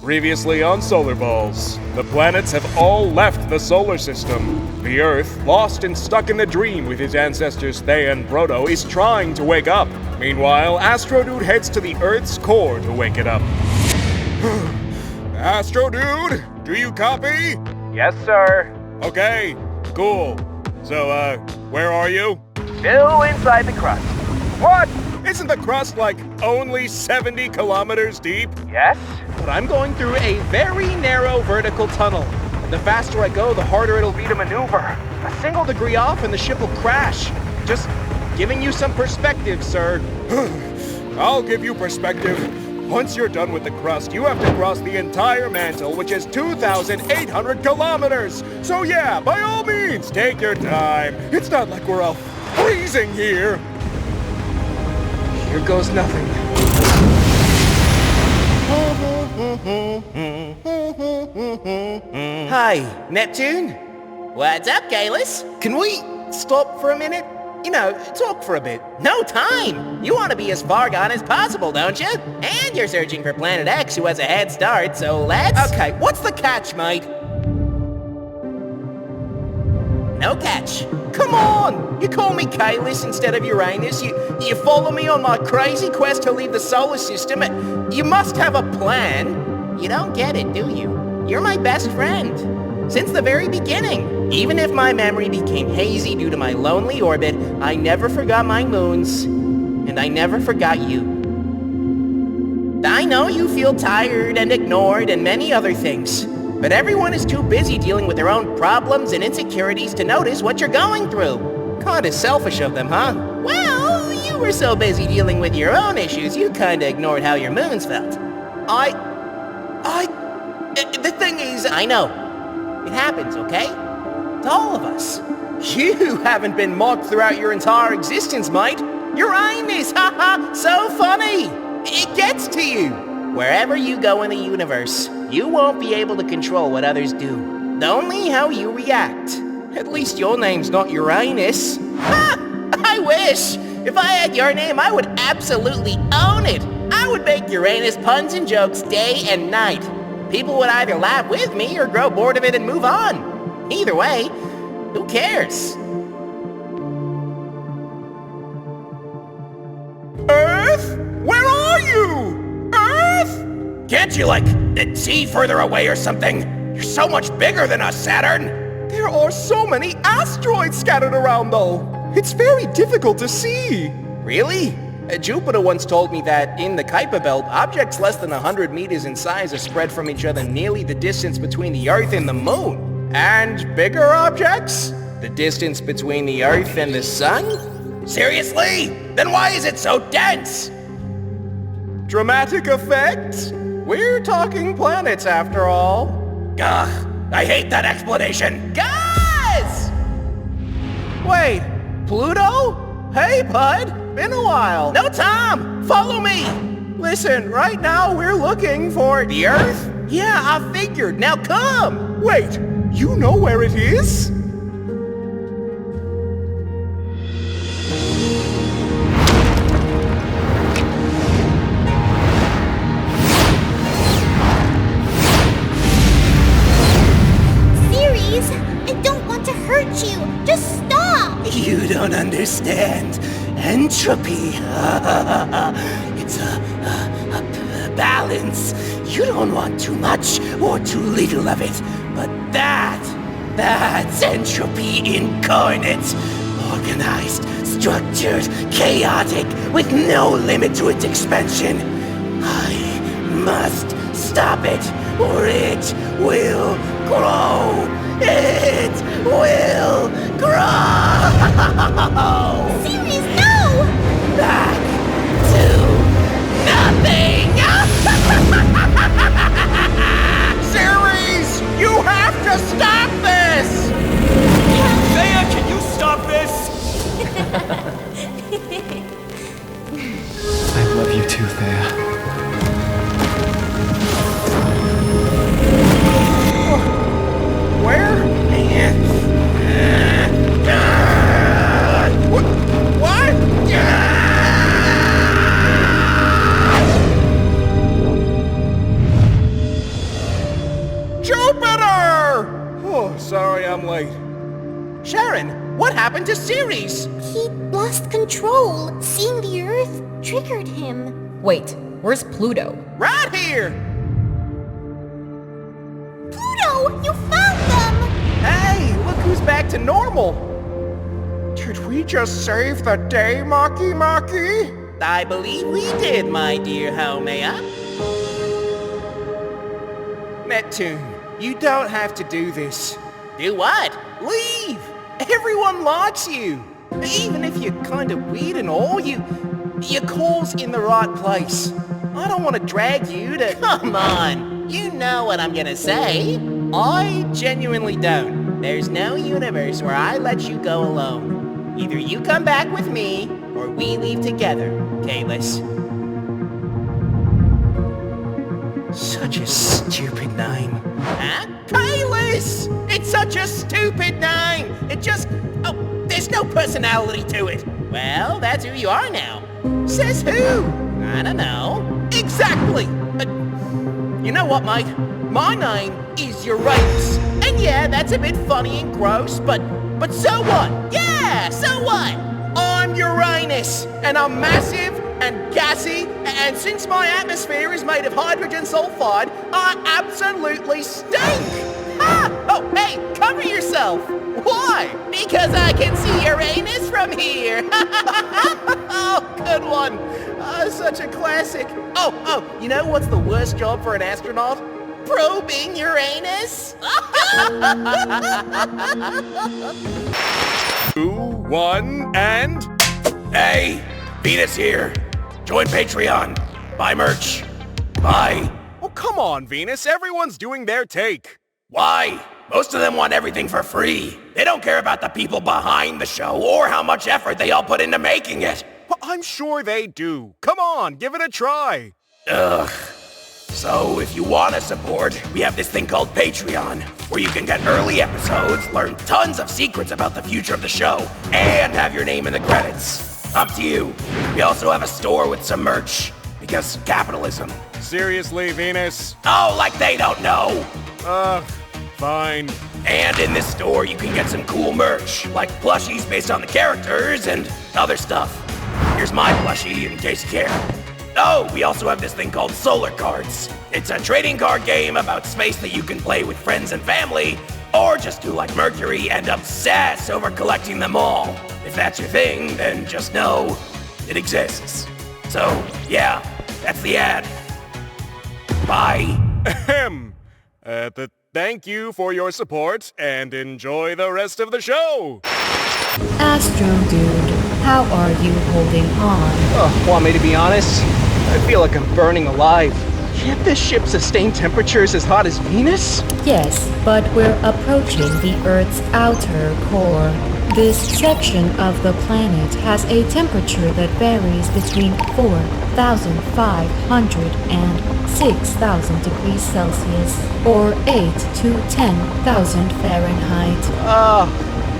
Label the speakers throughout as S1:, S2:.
S1: Previously on SolarBalls, the planets have all left the solar system. The Earth, lost and stuck in a dream with his ancestors Thea and Proto, is trying to wake up. Meanwhile, Astrodude heads to the Earth's core to wake it up. Astrodude, do you copy?
S2: Yes, sir.
S1: Okay, cool. So, where are you?
S2: Still inside the crust. What?
S1: Isn't the crust like only 70 kilometers deep?
S2: Yes?
S3: But I'm going through a very narrow vertical tunnel. And the faster I go, the harder it'll be to maneuver. A single degree off and the ship will crash. Just giving you some perspective, sir.
S1: I'll give you perspective. Once you're done with the crust, you have to cross the entire mantle, which is 2,800 kilometers. So yeah, by all means, take your time. It's not like we're all freezing here.
S3: Here goes nothing. Hi, Neptune?
S4: What's up, Kalis?
S3: Can we stop for a minute? You know, talk for a bit.
S4: No time! You want to be as far gone as possible, don't you? And you're searching for Planet X, who has a head start, so let's...
S3: Okay, what's the catch, mate?
S4: No catch.
S3: Come on! You call me Kalis instead of Uranus. You follow me on my crazy quest to leave the solar system. You must have a plan.
S4: You don't get it, do you? You're my best friend. Since the very beginning. Even if my memory became hazy due to my lonely orbit, I never forgot my moons. And I never forgot you. I know you feel tired and ignored and many other things. But everyone is too busy dealing with their own problems and insecurities to notice what you're going through.
S3: Kinda selfish of them, huh?
S4: Well, you were so busy dealing with your own issues, you kinda ignored how your moons felt.
S3: The thing is...
S4: I know. It happens, okay? To all of us.
S3: You haven't been mocked throughout your entire existence, mate. Uranus, haha, so funny. It gets to you.
S4: Wherever you go in the universe, you won't be able to control what others do. Only how you react.
S3: At least your name's not Uranus.
S4: Ha! I wish! If I had your name, I would absolutely own it! I would make Uranus puns and jokes day and night. People would either laugh with me or grow bored of it and move on. Either way, who cares?
S3: Earth? Where are you? Earth?
S5: Can't you, see further away or something? You're so much bigger than us, Saturn!
S3: There are so many asteroids scattered around, though. It's very difficult to see. Really? Jupiter once told me that in the Kuiper Belt, objects less than 100 meters in size are spread from each other nearly the distance between the Earth and the Moon. And bigger objects? The distance between the Earth and the Sun?
S5: Seriously? Then why is it so dense?
S3: Dramatic effect? We're talking planets, after all.
S5: Ugh, I hate that explanation.
S4: Guys!
S3: Wait, Pluto? Hey, bud, been a while.
S4: No, Tom! Follow me!
S3: Listen, right now we're looking for...
S4: The Earth? Yeah, I figured. Now come!
S3: Wait, you know where it is?
S6: I don't want to hurt you. Just stop.
S5: You don't understand. Entropy. It's a balance. You don't want too much or too little of it. But that's entropy incarnate. Organized, structured, chaotic, with no limit to its expansion. I must stop it, or it will grow. It will grow!
S6: Sirius, no!
S5: Back to nothing!
S3: Ceres! You have to stop this!
S5: Thea, can you stop this?
S7: I love you too, Thea.
S3: Where? What? Jupiter! Oh, sorry I'm late.
S4: Sharon, what happened to Ceres?
S6: He lost control. Seeing the Earth triggered him.
S8: Wait, where's Pluto?
S4: Right here!
S6: Pluto, you found them!
S3: Hey, look who's back to normal. Did we just save the day, Maki?
S4: I believe we did, my dear Homea.
S3: Neptune, you don't have to do this.
S4: Do what?
S3: Leave! Everyone likes you. Even if you're kind of weird and all, your call's in the right place. I don't want to drag you to...
S4: Come on, you know what I'm gonna say.
S3: I genuinely don't.
S4: There's no universe where I let you go alone. Either you come back with me, or we leave together, Kalis.
S3: Such a stupid name.
S4: Huh? Kalis! It's such a stupid name! It just... Oh, there's no personality to it. Well, that's who you are now.
S3: Says who?
S4: I don't know.
S3: Exactly! You know what, mate? My name is Uranus.
S4: And yeah, that's a bit funny and gross, but so what? Yeah, so what?
S3: I'm Uranus, and I'm massive and gassy, and since my atmosphere is made of hydrogen sulfide, I absolutely stink!
S4: Ah! Oh, hey, cover yourself!
S3: Why?
S4: Because I can see Uranus from here!
S3: Oh, good one! Such a classic. Oh, you know what's the worst job for an astronaut?
S4: Probing Uranus?
S1: 2, 1, and...
S5: Hey, Venus here. Join Patreon. Buy merch. Buy.
S1: Oh, come on, Venus. Everyone's doing their take.
S5: Why? Most of them want everything for free. They don't care about the people behind the show or how much effort they all put into making it.
S1: Well, I'm sure they do. Come on, give it a try.
S5: Ugh. So, if you want to support, we have this thing called Patreon, where you can get early episodes, learn tons of secrets about the future of the show, and have your name in the credits. Up to you. We also have a store with some merch, because capitalism.
S1: Seriously, Venus?
S5: Oh, like they don't know!
S1: Fine.
S5: And in this store, you can get some cool merch, like plushies based on the characters and other stuff. Here's my plushie, in case you care. Oh, we also have this thing called Solar Cards. It's a trading card game about space that you can play with friends and family, or just do like Mercury and obsess over collecting them all. If that's your thing, then just know it exists. So, yeah, that's the ad. Bye.
S1: Ahem. Thank you for your support, and enjoy the rest of the show!
S8: Astro Dude, how are you holding on?
S3: Oh, want me to be honest? I feel like I'm burning alive. Can't this ship sustain temperatures as hot as Venus?
S8: Yes, but we're approaching the Earth's outer core. This section of the planet has a temperature that varies between 4,500 and 6,000 degrees Celsius, or 8 to 10,000 Fahrenheit.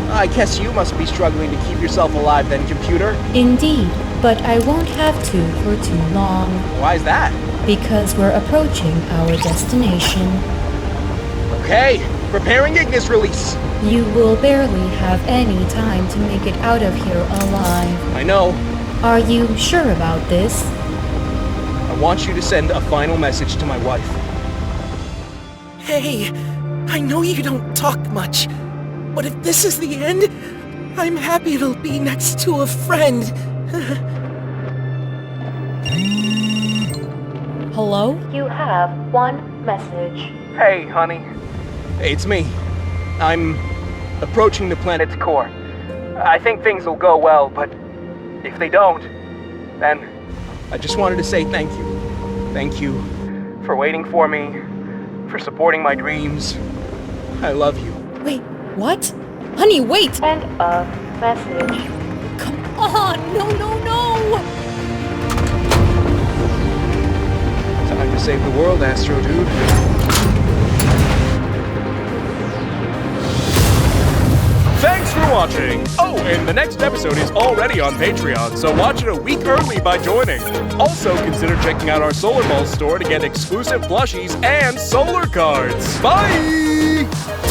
S3: I guess you must be struggling to keep yourself alive then, computer.
S8: Indeed, but I won't have to for too long.
S3: Why's that?
S8: Because we're approaching our destination.
S3: Okay, preparing Ignis release.
S8: You will barely have any time to make it out of here alive.
S3: I know.
S8: Are you sure about this?
S3: I want you to send a final message to my wife.
S9: Hey, I know you don't talk much, but if this is the end, I'm happy it'll be next to a friend.
S8: Hello? You have one message.
S3: Hey, honey. Hey, it's me. I'm approaching the planet's core. I think things will go well, but if they don't, then I just wanted to say thank you. Thank you for waiting for me, for supporting my dreams. I love you.
S8: Wait, what? Honey, wait!
S10: End of message.
S8: Come on! No, no, no!
S3: Time to save the world, Astro Dude.
S1: Thanks for watching. watching. Oh, and the next episode is already on Patreon, so watch it a week early by joining. Also, consider checking out our SolarBalls store to get exclusive plushies and solar cards. Bye!